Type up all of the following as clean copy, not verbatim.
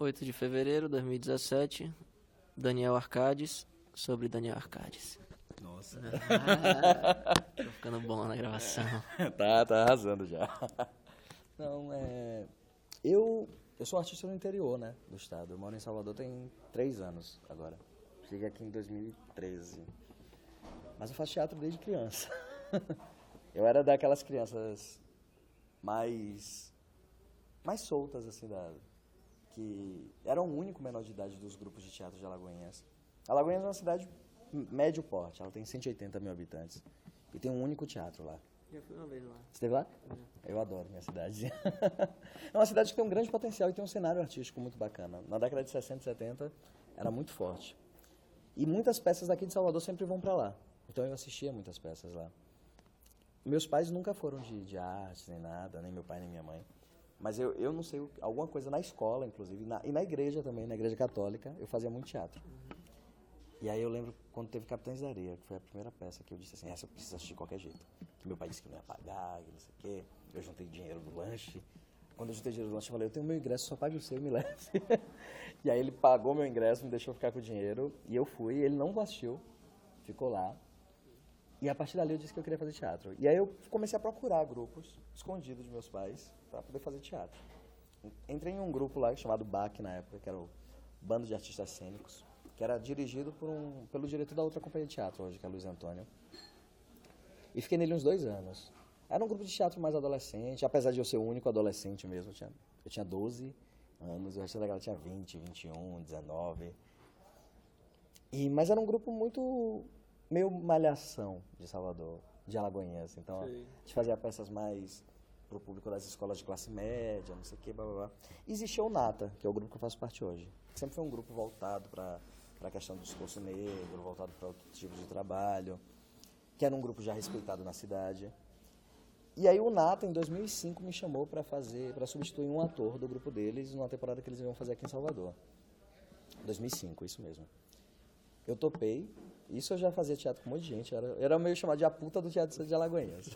8 de fevereiro de 2017, Daniel Arcades, sobre Daniel Arcades. Nossa. Tô ficando bom na gravação. Tá arrasando já. Não, eu sou artista no interior, né, do estado. Eu moro em Salvador tem 3 anos agora. Cheguei aqui em 2013. Mas eu faço teatro desde criança. Eu era daquelas crianças mais soltas, assim, que era o único menor de idade dos grupos de teatro de Alagoinhas. Alagoinhas é uma cidade médio porte, ela tem 180 mil habitantes. E tem um único teatro lá. Já fui uma vez lá. Você esteve lá? Eu adoro minha cidade. É uma cidade que tem um grande potencial e tem um cenário artístico muito bacana. Na década de 60 e 70 era muito forte. E muitas peças daqui de Salvador sempre vão para lá. Então eu assistia muitas peças lá. Meus pais nunca foram de artes nem nada, nem meu pai nem minha mãe. Mas eu não sei, alguma coisa na escola, inclusive, e na igreja também, na igreja católica, eu fazia muito teatro. E aí eu lembro quando teve Capitães da Areia, que foi a primeira peça que eu disse assim, essa eu preciso assistir de qualquer jeito. Que meu pai disse que não ia pagar, que não sei o quê. Eu juntei dinheiro do lanche. Quando eu juntei dinheiro do lanche, eu falei, eu tenho meu ingresso, só pague o seu e me leve. E aí ele pagou meu ingresso, me deixou ficar com o dinheiro, e eu fui, ele não assistiu, ficou lá. E a partir dali eu disse que eu queria fazer teatro. E aí eu comecei a procurar grupos escondidos de meus pais para poder fazer teatro. Entrei em um grupo lá chamado BAC na época, que era o Bando de Artistas Cênicos, que era dirigido pelo diretor da outra companhia de teatro hoje, que é Luiz Antônio. E fiquei nele uns 2 anos. Era um grupo de teatro mais adolescente, apesar de eu ser o único adolescente mesmo. Eu tinha 12 anos, o resto da galera tinha 20, 21, 19. Mas era um grupo muito meio malhação de Salvador, de Alagoinhas. Então, a gente fazia peças mais pro público das escolas de classe média, não sei o que, blá, blá, blá. Existia o Nata, que é o grupo que eu faço parte hoje. Sempre foi um grupo voltado para a questão do discurso negro, voltado para outro tipo de trabalho, que era um grupo já respeitado na cidade. E aí o Nata, em 2005, me chamou para substituir um ator do grupo deles numa temporada que eles iam fazer aqui em Salvador. 2005, isso mesmo. Eu topei. Isso eu já fazia teatro com um monte de gente. Era meio chamado de a puta do teatro de Alagoinhas.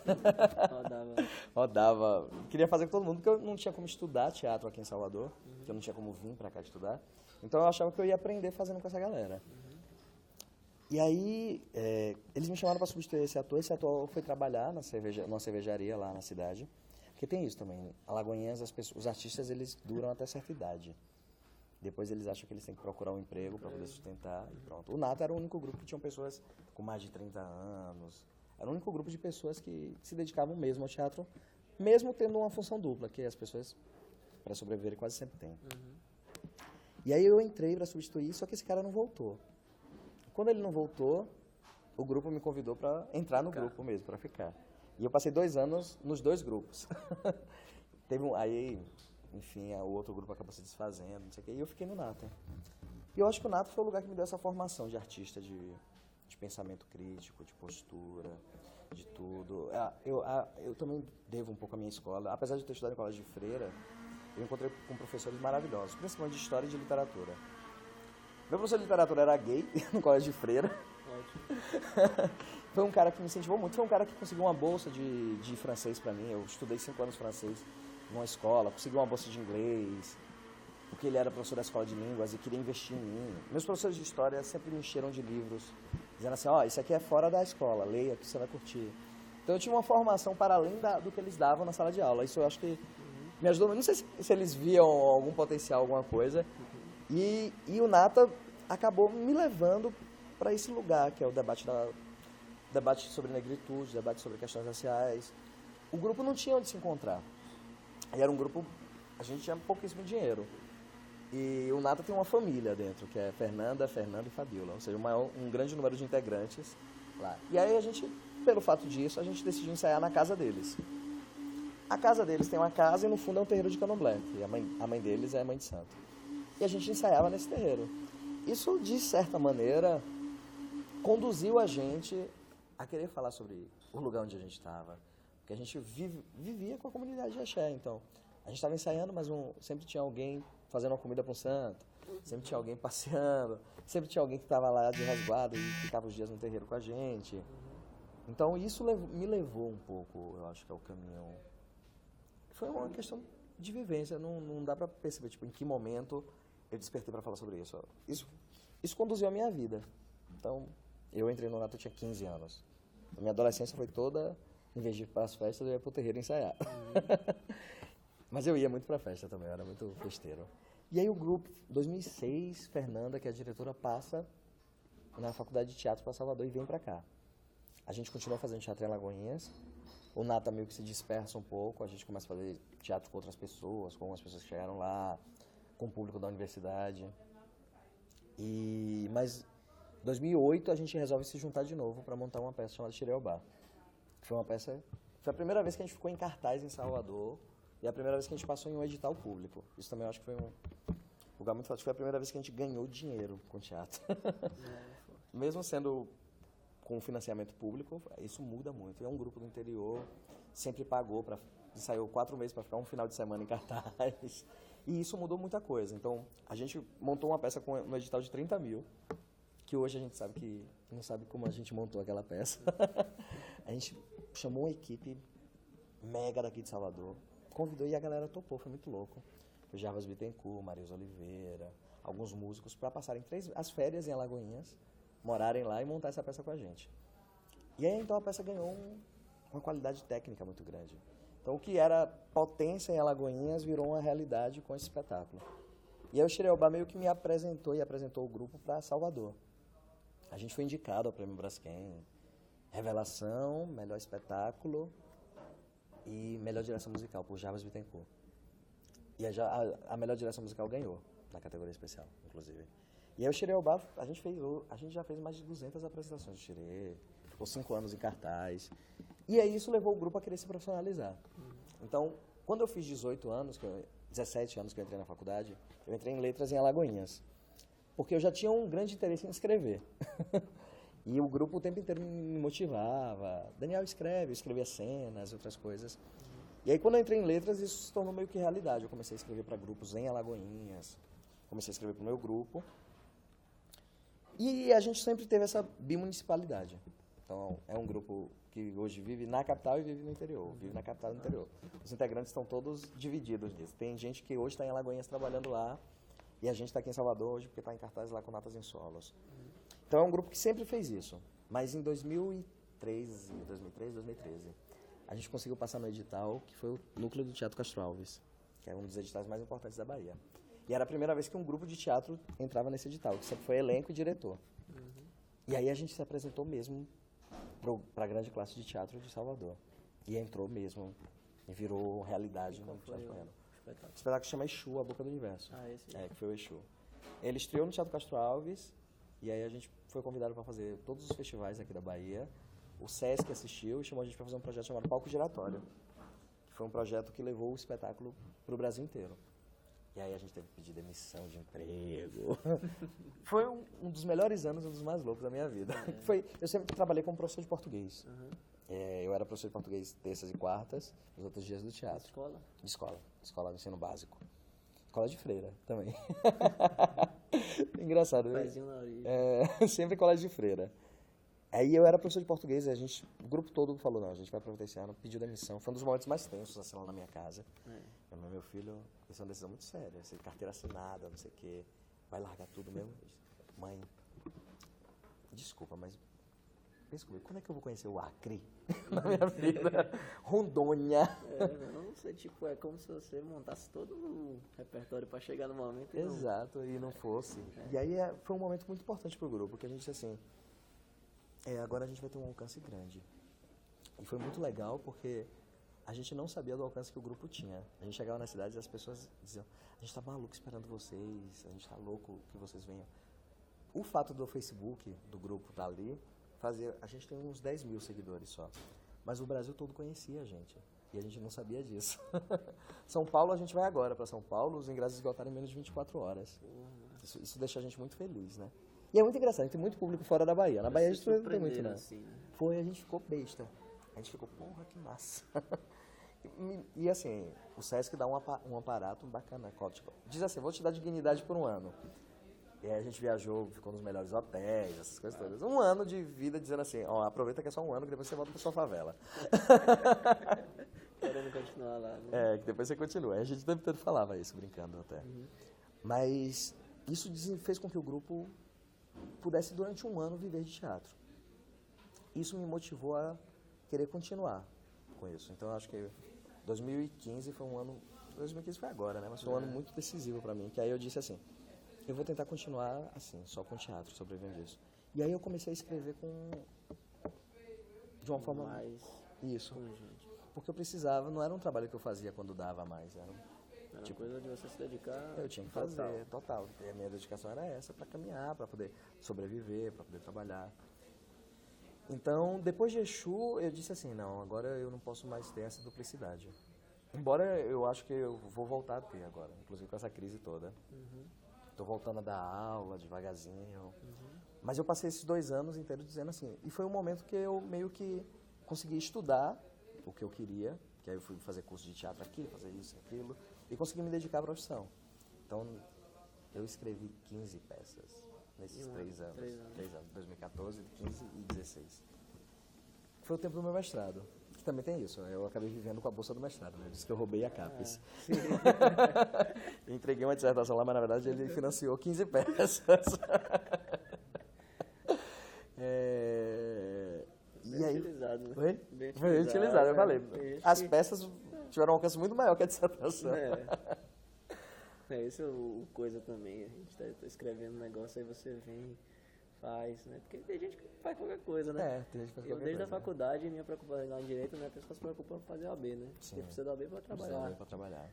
Rodava. Queria fazer com todo mundo, porque eu não tinha como estudar teatro aqui em Salvador, que eu não tinha como vir pra cá estudar. Então eu achava que eu ia aprender fazendo com essa galera. E aí, eles me chamaram para substituir esse ator. Esse ator foi trabalhar numa cervejaria lá na cidade. Porque tem isso também. Alagoinhas, os artistas, eles duram até certa idade. Depois eles acham que eles têm que procurar um emprego para poder sustentar e pronto. O Nata era o único grupo que tinham pessoas com mais de 30 anos. Era o único grupo de pessoas que se dedicavam mesmo ao teatro, mesmo tendo uma função dupla, que as pessoas, para sobreviver, quase sempre têm. E aí eu entrei para substituir, só que esse cara não voltou. Quando ele não voltou, o grupo me convidou para entrar no grupo mesmo, para ficar. E eu passei 2 anos nos 2 grupos. Enfim, o outro grupo acabou se desfazendo, não sei o quê, e eu fiquei no Nata. E eu acho que o Nata foi o lugar que me deu essa formação de artista, de pensamento crítico, de postura, de tudo. Eu também devo um pouco à minha escola. Apesar de ter estudado em colégio de freira, eu encontrei com professores maravilhosos, principalmente de história e de literatura. Meu professor de literatura era gay, no colégio de freira. Foi um cara que me incentivou muito, foi um cara que conseguiu uma bolsa de francês pra mim. Eu estudei 5 anos francês numa escola, consegui uma bolsa de inglês, porque ele era professor da escola de línguas e queria investir em mim. Meus professores de história sempre me encheram de livros, dizendo assim, isso aqui é fora da escola, leia que você vai curtir. Então eu tinha uma formação para além do que eles davam na sala de aula. Isso eu acho que me ajudou, não sei se eles viam algum potencial, alguma coisa. E o Nata acabou me levando para esse lugar, que é o debate sobre negritude, debate sobre questões raciais. O grupo não tinha onde se encontrar. E era um grupo, a gente tinha pouquíssimo dinheiro. E o Nata tem uma família dentro, que é Fernanda e Fabiola, ou seja, um grande número de integrantes lá. E aí pelo fato disso, a gente decidiu ensaiar na casa deles. A casa deles tem uma casa e no fundo é um terreiro de candomblé, e a mãe deles é a mãe de santo. E a gente ensaiava nesse terreiro. Isso, de certa maneira, conduziu a gente a querer falar sobre o lugar onde a gente estava. Porque a gente vivia com a comunidade de axé, então. A gente estava ensaiando, mas sempre tinha alguém fazendo uma comida para um santo, sempre tinha alguém passeando, sempre tinha alguém que estava lá de resguardo e ficava os dias no terreiro com a gente. Então isso me levou um pouco, eu acho que é o caminho. Foi uma questão de vivência, não dá para perceber em que momento eu despertei para falar sobre isso. Isso conduziu a minha vida. Então, eu entrei no Nata, eu tinha 15 anos. A minha adolescência foi toda, em vez de ir para as festas, eu ia para o terreiro ensaiar. Mas eu ia muito para a festa também, eu era muito festeiro. E aí o grupo, 2006, Fernanda, que é a diretora, passa na faculdade de teatro para Salvador e vem para cá. A gente continua fazendo teatro em Alagoinhas. O Nata meio que se dispersa um pouco, a gente começa a fazer teatro com outras pessoas, com algumas pessoas que chegaram lá, com o público da universidade. Mas em 2008 a gente resolve se juntar de novo para montar uma peça chamada Xireobá. Foi a primeira vez que a gente ficou em cartaz em Salvador e a primeira vez que a gente passou em um edital público. Isso também eu acho que foi um lugar muito forte. Foi a primeira vez que a gente ganhou dinheiro com teatro. Mesmo sendo com financiamento público, isso muda muito. É um grupo do interior, sempre pagou, ensaiou 4 meses para ficar um final de semana em cartaz. E isso mudou muita coisa. Então, a gente montou uma peça no edital de 30 mil, que hoje a gente sabe que não sabe como a gente montou aquela peça. A gente chamou uma equipe mega daqui de Salvador, convidou e a galera topou, foi muito louco. O Jarbas Bittencourt, Marilza Oliveira, alguns músicos, para passarem as férias em Alagoinhas, morarem lá e montar essa peça com a gente. E aí, então, a peça ganhou uma qualidade técnica muito grande. Então, o que era potência em Alagoinhas virou uma realidade com esse espetáculo. E aí o Xireobá meio que me apresentou e apresentou o grupo para Salvador. A gente foi indicado ao Prêmio Braskem, Revelação, Melhor Espetáculo e Melhor Direção Musical, por Jarbas Bittencourt. E a Melhor Direção Musical ganhou, na categoria especial, inclusive. E aí o Xireobá, a gente já fez mais de 200 apresentações de Xirê, ficou 5 anos em cartaz. E aí isso levou o grupo a querer se profissionalizar. Então, quando eu fiz 18 anos, 17 anos que eu entrei na faculdade, eu entrei em letras em Alagoinhas. Porque eu já tinha um grande interesse em escrever. E o grupo o tempo inteiro me motivava. Daniel escrevia cenas e outras coisas. E aí quando eu entrei em letras, isso se tornou meio que realidade. Eu comecei a escrever para grupos em Alagoinhas, comecei a escrever para o meu grupo. E a gente sempre teve essa bimunicipalidade. Então, é um grupo que hoje vive na capital e vive no interior. Vive na capital e no interior. Os integrantes estão todos divididos nisso. Tem gente que hoje está em Alagoinhas trabalhando lá, e a gente está aqui em Salvador hoje porque está em cartaz lá com Natas em Solos. Então, é um grupo que sempre fez isso. Mas em 2013, a gente conseguiu passar no edital, que foi o núcleo do Teatro Castro Alves, que é um dos editais mais importantes da Bahia. E era a primeira vez que um grupo de teatro entrava nesse edital, que sempre foi elenco e diretor. E aí a gente se apresentou mesmo para a grande classe de teatro de Salvador. E entrou mesmo, e virou realidade no Teatro Baiano. O espetáculo chama Exu, A Boca do Universo. Esse que foi o Exu. Ele estreou no Teatro Castro Alves, e aí a gente foi convidado para fazer todos os festivais aqui da Bahia. O Sesc assistiu e chamou a gente para fazer um projeto chamado Palco Giratório, que foi um projeto que levou o espetáculo para o Brasil inteiro. E aí a gente teve que pedir demissão de emprego. Foi um dos melhores anos, um dos mais loucos da minha vida. Eu sempre trabalhei como professor de português. Eu era professor de português terças e quartas, os outros dias do teatro. Escola? De escola. Escola de ensino básico. Escola de freira também. Engraçado. Pezinho na origem. Sempre colégio de freira. Aí eu era professor de português e o grupo todo falou, não, a gente vai aproveitar esse ano, pediu demissão. Foi um dos momentos mais tensos, assim, lá na minha casa. Meu filho, isso é uma decisão muito séria, assim, carteira assinada, não sei o quê, vai largar tudo mesmo? Mãe, desculpa, mas pensa comigo, quando é que eu vou conhecer o Acre na minha vida? Rondônia. Não sei, tipo, é como se você montasse todo o repertório para chegar no momento. Exato, e não fosse. E aí foi um momento muito importante pro grupo, porque a gente disse assim, agora a gente vai ter um alcance grande. E foi muito legal porque a gente não sabia do alcance que o grupo tinha. A gente chegava na cidade e as pessoas diziam, a gente tá maluco esperando vocês, a gente tá louco que vocês venham. O fato do Facebook, do grupo estar ali, a gente tem uns 10 mil seguidores só. Mas o Brasil todo conhecia a gente. E a gente não sabia disso. São Paulo, a gente vai agora para São Paulo, os ingressos esgotaram em menos de 24 horas. Isso deixa a gente muito feliz, né? E é muito engraçado, tem muito público fora da Bahia. Na Bahia a gente não tem muito, não. Assim, né? Foi, a gente ficou besta. A gente ficou, porra, que massa. E assim, o Sesc dá um aparato bacana. Tipo, diz assim, vou te dar dignidade por um ano. E aí a gente viajou, ficou nos melhores hotéis, essas coisas todas. Um ano de vida dizendo assim, aproveita que é só um ano, que depois você volta pra sua favela. Querendo continuar lá, né? Que depois você continua. A gente o tempo todo falava isso, brincando até. Mas isso fez com que o grupo pudesse, durante um ano, viver de teatro. Isso me motivou a querer continuar com isso. Então, eu acho que 2015 foi um ano... 2015 foi agora, né? Mas foi um ano muito decisivo para mim. Que aí eu disse assim, eu vou tentar continuar assim, só com teatro, sobrevivendo disso. E aí eu comecei a escrever de uma forma... Mais Isso. pungente. Porque eu precisava, não era um trabalho que eu fazia quando dava mais. Era Tipo, coisa de você se dedicar. eu tinha que fazer, total. E a minha dedicação era essa, para caminhar, para poder sobreviver, para poder trabalhar. Então, depois de Exu, eu disse assim, não, agora eu não posso mais ter essa duplicidade. Embora eu acho que eu vou voltar a ter agora, inclusive com essa crise toda. Tô voltando a dar aula devagarzinho. Mas eu passei esses 2 anos inteiros dizendo assim, e foi um momento que eu meio que consegui estudar o que eu queria, que aí eu fui fazer curso de teatro aqui, fazer isso e aquilo, e consegui me dedicar à profissão. Então, eu escrevi 15 peças nesses 3 anos. 3 anos, 2014, 15 e 16. Foi o tempo do meu mestrado, que também tem isso. Eu acabei vivendo com a bolsa do mestrado, né? Eu disse que eu roubei a CAPES. Entreguei uma dissertação lá, mas na verdade ele financiou 15 peças. Bem utilizado, né? Foi? Bem Foi utilizado, eu falei. Esse- As peças tiveram um alcance muito maior que a dissertação. Esse é o coisa também. A gente tá escrevendo um negócio, aí você vem, faz, né? Porque tem gente que faz qualquer coisa, né? Tem gente que faz Eu, qualquer desde a coisa, né? faculdade, minha preocupação lá em direito, né? A pessoa se preocupa em fazer OAB, né? Sim. Porque precisa da OAB para trabalhar. Pra trabalhar.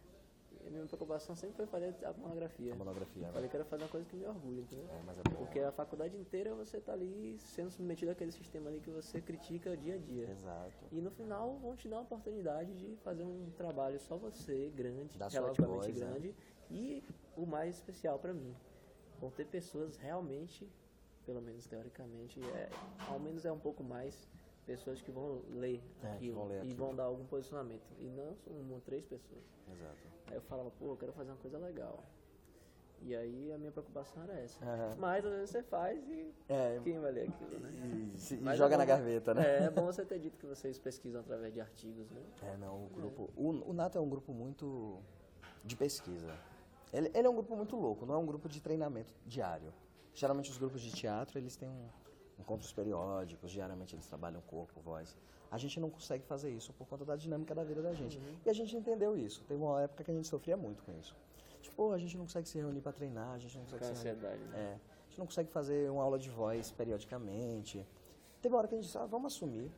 E a minha preocupação sempre foi fazer a monografia. A monografia, né? Falei que era fazer uma coisa que me orgulha, entendeu? Mas é bom. Porque a faculdade inteira você tá ali sendo submetido àquele sistema ali que você critica dia a dia. Exato. E no final vão te dar a oportunidade de fazer um trabalho só você, grande, Dar sua relativamente voz, né? grande. E o mais especial para mim, vão ter pessoas realmente, pelo menos teoricamente, ao menos é um pouco mais, pessoas que vão ler aquilo vão ler e aquilo. vão dar algum posicionamento. E não são 1 ou 3 pessoas. Exato. Aí eu falava, pô, eu quero fazer uma coisa legal. E aí a minha preocupação era essa. Aham. Mas às vezes você faz e quem vai ler aquilo, né? E Mas joga é na bom- gaveta, né? É bom você ter dito que vocês pesquisam através de artigos, né? Não, o grupo... O Nato é um grupo muito de pesquisa. Ele é um grupo muito louco, não é um grupo de treinamento diário. Geralmente os grupos de teatro, eles têm encontros periódicos, diariamente eles trabalham corpo, voz. A gente não consegue fazer isso por conta da dinâmica da vida da gente. E a gente entendeu isso. Teve uma época que a gente sofria muito com isso. Tipo, a gente não consegue se reunir para treinar, a gente não consegue Com se reunir. ansiedade, né? A gente não consegue fazer uma aula de voz periodicamente. Teve uma hora que a gente disse, vamos assumir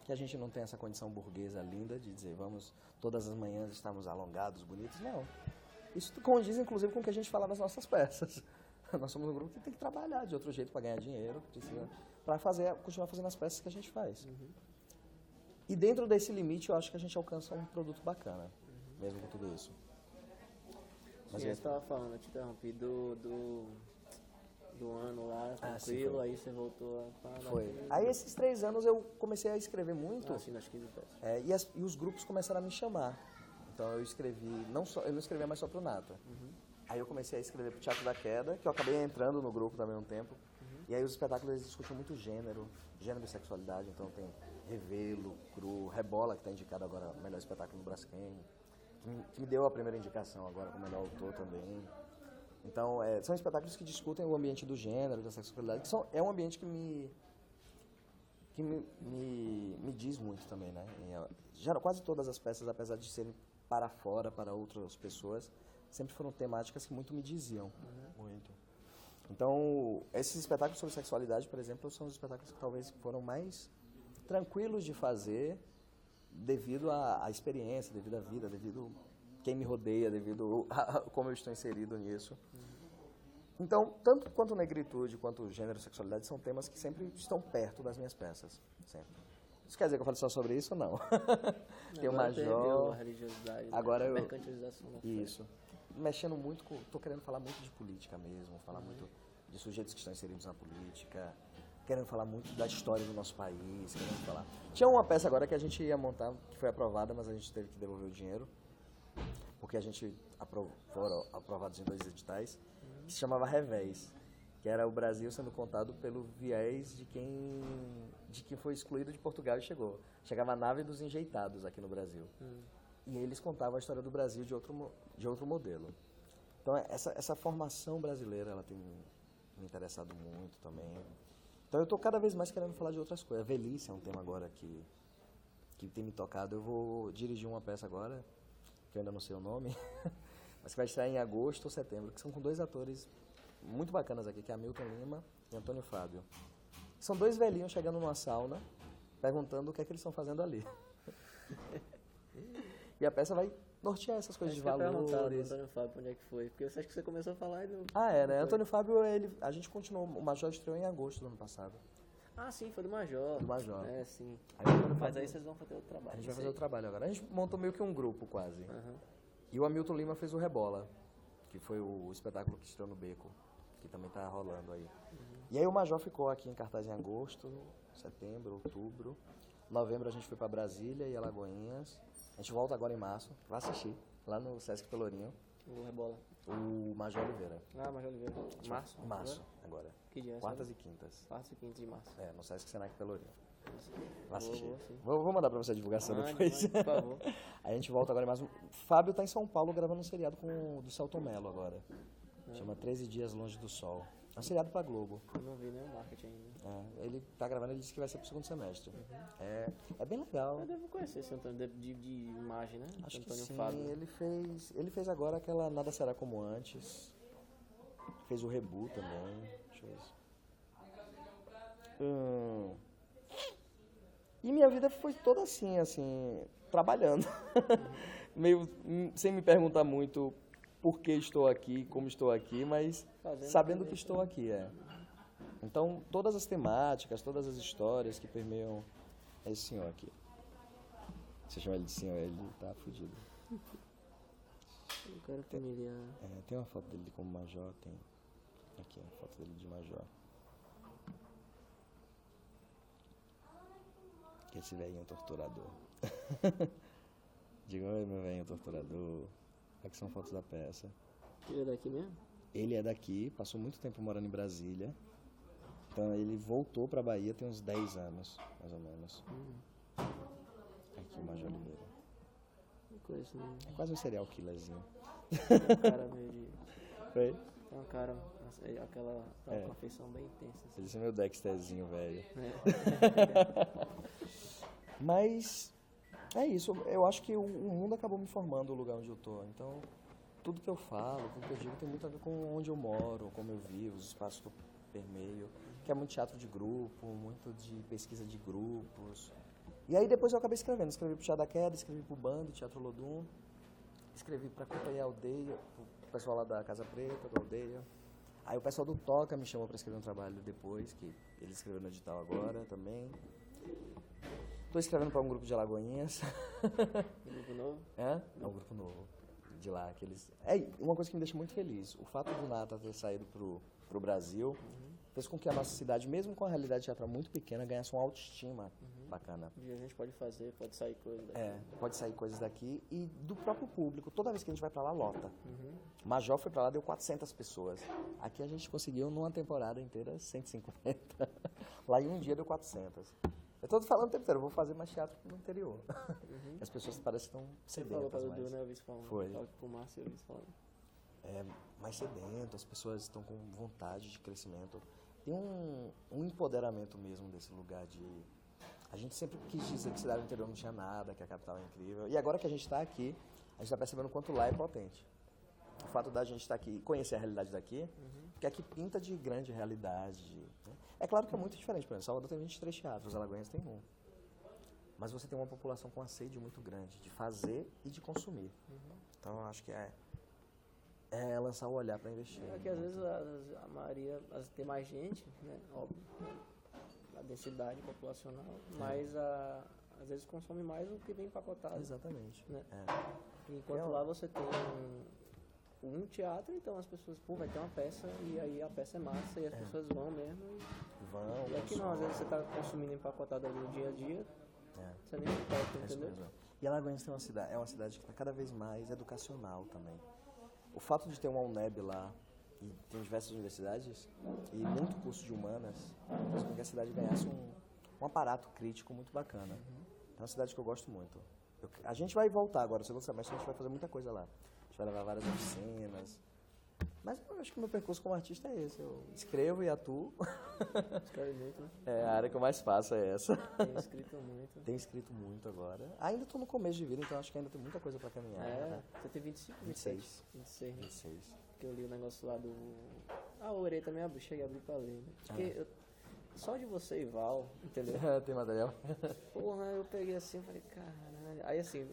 que a gente não tem essa condição burguesa linda de dizer, vamos todas as manhãs estarmos alongados, bonitos. Não. Isso condiz, inclusive, com o que a gente fala nas nossas peças. Nós somos um grupo que tem que trabalhar de outro jeito para ganhar dinheiro, para continuar fazendo as peças que a gente faz. E dentro desse limite, eu acho que a gente alcança um produto bacana, mesmo com tudo isso. Mas Sim, você estava falando, eu te interrompi, do ano lá, tranquilo, foi. aí você voltou a... Foi. Aí esses 3 anos eu comecei a escrever muito, Assim, nas 15 peças. e os grupos começaram a me chamar. Então eu escrevi, eu não escrevia mais só pro Nata. Aí eu comecei a escrever pro Teatro da Queda, que eu acabei entrando no grupo também um tempo. E aí os espetáculos eles discutem muito gênero e sexualidade. Então tem Revelo, Cru, Rebola, que está indicado agora o melhor espetáculo no Braskem, que me deu a primeira indicação agora como melhor autor também. Então são espetáculos que discutem o ambiente do gênero, da sexualidade, que é um ambiente que me diz muito também, né? Quase todas as peças, apesar de serem para fora, para outras pessoas, sempre foram temáticas que muito me diziam. Muito. Então, esses espetáculos sobre sexualidade, por exemplo, são os espetáculos que talvez foram mais tranquilos de fazer devido à experiência, devido à vida, devido a quem me rodeia, devido a como eu estou inserido nisso. Então, tanto quanto negritude, quanto gênero e sexualidade são temas que sempre estão perto das minhas peças, sempre. Isso quer dizer que eu falo só sobre isso ou não? Tem o Major, A religiosidade, agora a eu... mercantilização da fé. Isso. Mexendo muito com... Tô querendo falar muito de política mesmo, falar muito de sujeitos que estão inseridos na política, querendo falar muito da história do nosso país, querendo falar... Tinha uma peça agora que a gente ia montar, que foi aprovada, mas a gente teve que devolver o dinheiro, porque a gente foram aprovados em 2 editais, que se chamava Revés, que era o Brasil sendo contado pelo viés de quem foi excluído de Portugal e chegou. Chegava a nave dos enjeitados aqui no Brasil. E eles contavam a história do Brasil de outro modelo. Então, essa formação brasileira, ela tem me interessado muito também. Então, eu estou cada vez mais querendo falar de outras coisas. A velhice é um tema agora que tem me tocado. Eu vou dirigir uma peça agora, que eu ainda não sei o nome, mas que vai estrear em agosto ou setembro, que são com 2 atores muito bacanas aqui, que é Hamilton Lima e Antônio Fábio. São 2 velhinhos chegando numa sauna, perguntando o que é que eles estão fazendo ali. E a peça vai nortear essas coisas de valores. Antônio Fábio, onde é que foi? Porque você acha que você começou a falar e não... Né? Antônio Fábio, a gente continuou, o Major estreou em agosto do ano passado. Ah, sim, foi do Major. Do Major. É, sim. Mas Mas aí vocês vão fazer o trabalho. A gente vai fazer o trabalho agora. A gente montou meio que um grupo, quase. Aham. E o Hamilton Lima fez o Rebola, que foi o espetáculo que estreou no Beco, que também tá rolando aí. E aí o Major ficou aqui em cartaz em agosto, setembro, outubro. Novembro a gente foi pra Brasília e Alagoinhas. A gente volta agora em março, vai assistir, lá no Sesc Pelourinho, O Rebola. o Major Oliveira. Ah, Major Oliveira. Março? Março, agora. Que dia? Quartas e quintas. Quartas e quintas de março. No Sesc Senac Pelourinho. Vai Vou, assistir. sim. Vou mandar pra você a divulgação Mande, depois. mande, por favor. Aí a gente volta agora em março. Fábio tá em São Paulo gravando um seriado do Celton Mello agora. Chama 13 Dias Longe do Sol. É um seriado pra Globo. Eu não vi nem o marketing ainda. Ele tá gravando, ele disse que vai ser pro segundo semestre. É bem legal. Eu devo conhecer esse Antônio de imagem, né? Acho que Antônio sim, Fábio. ele fez agora aquela Nada Será Como Antes. Fez o Rebu também. Deixa eu ver. E minha vida foi toda assim, trabalhando. Meio sem me perguntar muito por que estou aqui, como estou aqui, mas Fazendo sabendo também. que estou aqui, Então, todas as temáticas, todas as histórias que permeiam esse senhor aqui. Se eu chamar ele de senhor, ele tá fudido. Um cara familiar. Tem uma foto dele como major, tem aqui a foto dele de major. Que esse velhinho torturador. Diga, oi, meu velhinho torturador. Aqui são fotos da peça. Ele é daqui mesmo? Ele é daqui, passou muito tempo morando em Brasília. Então ele voltou pra Bahia tem uns 10 anos, mais ou menos. Aqui o Major Oliveira. Não conheço nem. É quase um serial killerzinho. Tem um cara meio de. Foi? Tem um cara, aquela uma afeição bem intensa. Assim. Ele é meu Dexterzinho, velho. É. Mas é isso, eu acho que o mundo acabou me formando o lugar onde eu tô. Então, tudo que eu falo, tudo que eu digo tem muito a ver com onde eu moro, como eu vivo, os espaços que eu permeio, que é muito teatro de grupo, muito de pesquisa de grupos. E aí depois eu acabei escrevendo. Escrevi pro Chá da Queda, escrevi pro Bando, Teatro Lodum, escrevi pra Companhia Aldeia, pro pessoal lá da Casa Preta, da Aldeia. Aí o pessoal do Toca me chamou pra escrever um trabalho depois, que ele escreveu no edital agora também. Tô escrevendo para um grupo de Alagoinhas. Um grupo novo? É um grupo novo de lá. Uma coisa que me deixa muito feliz. O fato do Nata ter saído pro Brasil fez com que a nossa cidade, mesmo com a realidade teatral muito pequena, ganhasse uma autoestima bacana. Um dia a gente pode fazer, pode sair coisa daqui. Pode sair coisas daqui e do próprio público. Toda vez que a gente vai pra lá, lota. Major foi pra lá, deu 400 pessoas. Aqui a gente conseguiu, numa temporada inteira, 150. Lá em um dia deu 400. Eu tô falando o tempo inteiro, eu vou fazer mais teatro no interior. As pessoas parecem que estão Você falou sedentas para o mais. Dudu, né? Eu vi isso falando. Foi. Falou pro Márcio, eu vi isso falando. Mais sedento, as pessoas estão com vontade de crescimento. Tem um empoderamento mesmo desse lugar de... A gente sempre quis dizer que cidade do interior não tinha nada, que a capital é incrível. E agora que a gente está aqui, a gente está percebendo o quanto lá é potente. O fato da gente estar aqui e conhecer a realidade daqui, porque aqui pinta de grande realidade. Né? É claro que é muito diferente. Por exemplo, Salvador tem 23 teatros, Alagoinhas tem 1. Mas você tem uma população com uma sede muito grande de fazer e de consumir. Então, eu acho que é lançar o olhar para investir. É que às vezes a maioria tem mais gente, né? Óbvio, né? A densidade populacional, mas às vezes consome mais o que vem empacotado. Exatamente. Né? Enquanto lá você tem um teatro, então as pessoas, vai ter uma peça e aí a peça é massa e as pessoas vão mesmo. E aqui não, às vezes você está consumindo empacotado ali no dia a dia, você nem se importa, entendeu? E Alagoinhas é uma cidade que está cada vez mais educacional também. O fato de ter uma UNEB lá, e tem diversas universidades, e muito curso de humanas, fez com que a cidade ganhasse um aparato crítico muito bacana. É uma cidade que eu gosto muito. A gente vai voltar agora, no segundo semestre a gente vai fazer muita coisa lá. A gente vai levar várias oficinas, Mas eu acho que o meu percurso como artista é esse. Eu escrevo e atuo. Escreve muito, né? A área que eu mais faço é essa. Tem escrito muito. Tenho escrito muito agora. Ainda estou no começo de vida, então acho que ainda tem muita coisa para caminhar. Né? Você tem 25? 26. 26. Porque eu li o negócio lá do... eu orei também, cheguei a abrir pra ler, né? Porque só de você e Val, entendeu? Tem material. Porra, eu peguei assim, falei, caralho. Aí assim...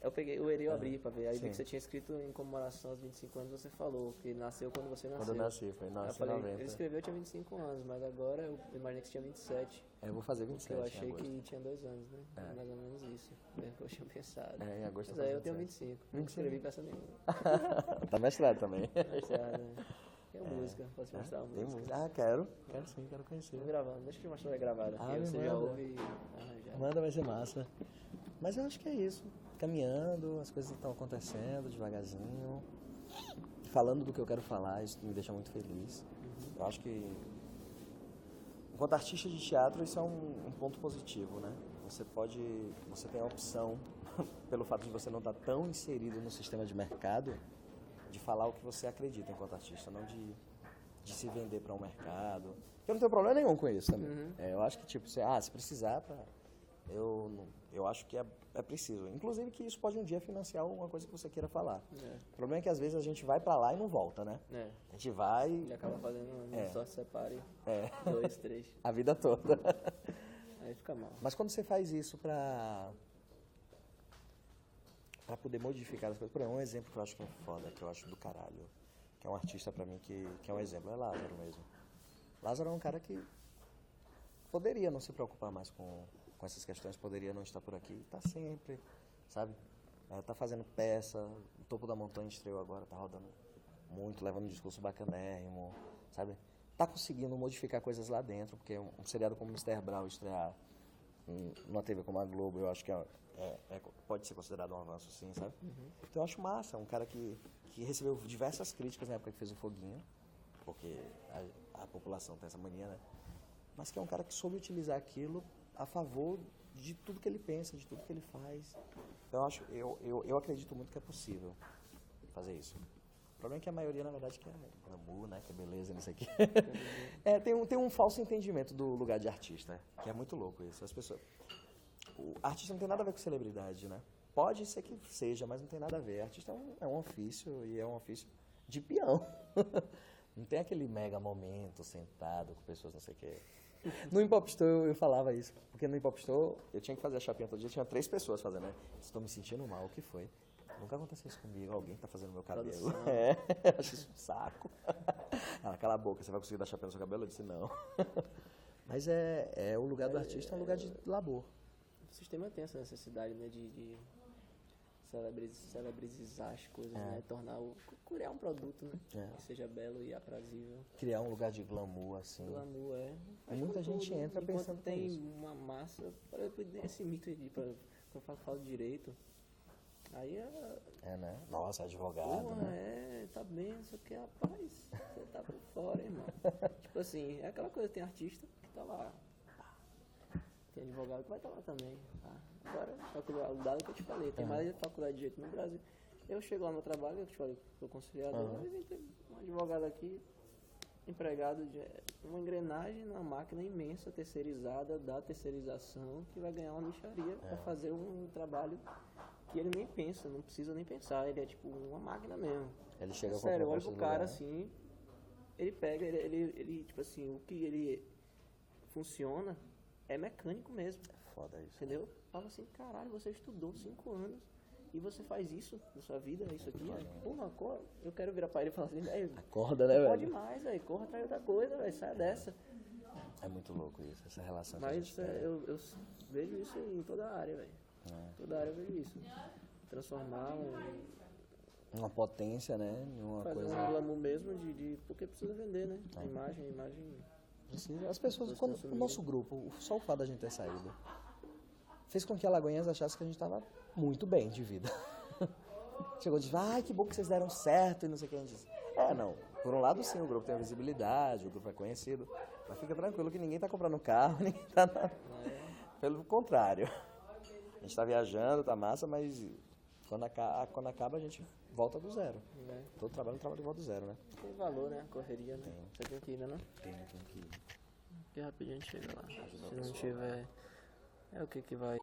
eu abri pra ver. Aí vi que você tinha escrito em comemoração aos 25 anos, você falou que nasceu quando você nasceu. Quando eu nasci, foi em 90. Ele escreveu, eu tinha 25 anos, mas agora eu imaginei que você tinha 27. Eu vou fazer 27 eu achei em agosto. Que tinha 2 anos, né? Mais ou menos isso. Mesmo que eu tinha pensado. Em agosto mas eu tenho 25. Não escrevi peça nenhuma. Tá mestrado também. Mestrado, né? Tem música, posso mostrar uma música? Tem música. Quero sim, quero conhecer. Tô gravando, deixa eu te mostrar a gravada. Você já ouve e arranjar. Manda, vai ser massa. Mas eu acho que é isso. Caminhando, as coisas estão acontecendo devagarzinho. Falando do que eu quero falar, isso me deixa muito feliz. Eu acho que, enquanto artista de teatro, isso é um ponto positivo, né? Você tem a opção, pelo fato de você não estar tão inserido no sistema de mercado, de falar o que você acredita enquanto artista, não de se vender para um mercado. Eu não tenho problema nenhum com isso também. Eu acho que, tipo, se precisar, eu acho que é preciso. Inclusive que isso pode um dia financiar alguma coisa que você queira falar. O problema é que às vezes a gente vai para lá e não volta, né? A gente vai... E acaba fazendo só separe 2, 3. A vida toda. Aí fica mal. Mas quando você faz isso para poder modificar as coisas... Por exemplo, um exemplo que eu acho que é foda, que eu acho do caralho, que é um artista pra mim que é um exemplo, é Lázaro mesmo. Lázaro é um cara que poderia não se preocupar mais com essas questões, poderia não estar por aqui, tá sempre, sabe? Tá fazendo peça, o Topo da Montanha estreou agora, tá rodando muito, levando um discurso bacanérrimo, sabe? Tá conseguindo modificar coisas lá dentro, porque um seriado como Mr. Brown estrear numa TV como a Globo, eu acho que pode ser considerado um avanço, sim, sabe? Então eu acho massa, um cara que recebeu diversas críticas na época que fez o Foguinho, porque a população tem essa mania, né? Mas que é um cara que soube utilizar aquilo a favor de tudo que ele pensa, de tudo que ele faz. Então eu acredito muito que é possível fazer isso. O problema é que a maioria, na verdade, que é glamour, né? Que é beleza nisso aqui. Tem um falso entendimento do lugar de artista, que é muito louco isso. As pessoas... O artista não tem nada a ver com celebridade, né? Pode ser que seja, mas não tem nada a ver. Artista é um ofício, e é um ofício de peão. Não tem aquele mega momento sentado com pessoas não sei o quê. No Hip Hop Store eu falava isso, porque no Hip Hop Store eu tinha que fazer a chapinha todo dia, tinha 3 pessoas fazendo, né? Estou me sentindo mal, o que foi? Nunca aconteceu isso comigo, alguém que tá fazendo meu cabelo. Acho isso um saco. Ela, cala a boca, você vai conseguir dar chapéu no seu cabelo? Eu disse, não. Mas o lugar do artista é um lugar de labor. O sistema tem essa necessidade, né, de celebrizar as coisas, né? Criar um produto, né? Que seja belo e aprazível. Criar um lugar de glamour, assim. Glamour, Muita gente entra pensando tem nisso. uma massa, esse mito aí, quando eu falo direito, aí né? Nossa, advogado, porra, né? tá bem, não sei o que, rapaz, você tá por fora, irmão. Tipo assim, é aquela coisa, tem artista que tá lá, tem advogado que vai estar lá também, tá? Agora, o dado que eu te falei, tem mais faculdade de direito no Brasil. Eu chego lá no trabalho, eu te falei que sou conciliador, mas tem um advogado aqui, empregado de uma engrenagem na máquina imensa, terceirizada, da terceirização, que vai ganhar uma mixaria para fazer um trabalho que ele nem pensa, não precisa nem pensar, ele é tipo uma máquina mesmo. Ele chega com sério, eu olho pro cara assim, ele pega, ele tipo assim, o que ele funciona é mecânico mesmo. Foda isso. Entendeu? Fala assim, caralho, você estudou 5 anos e você faz isso na sua vida, isso aqui. Porra, eu quero virar pra ele e falar assim, velho, acorda, né, velho? Pode mais, velho, corra atrás de outra coisa, velho, sai dessa. É muito louco isso, essa relação. Mas eu vejo isso em toda a área, velho. Toda a área eu vejo isso. Transformar uma potência, né? Uma fazer coisa... um glamour mesmo porque precisa vender, né? Imagem. Precisa. As pessoas, o nosso grupo, só o fato da gente ter saído, fez com que a Lagoinhas achasse que a gente estava muito bem de vida. Chegou e disse, que bom que vocês deram certo e não sei o que. A gente disse, não. Por um lado, sim, o grupo tem visibilidade, o grupo é conhecido, mas fica tranquilo que ninguém está comprando carro, ninguém está Pelo contrário. A gente está viajando, tá massa, mas quando acaba a gente volta do zero. Né? Todo trabalho é um trabalho de volta do zero, né? Tem valor, né? Correria, né? Você tem que ir, né? Tem que ir. Porque rapidinho a gente chega lá. Se não tiver... É o que vai...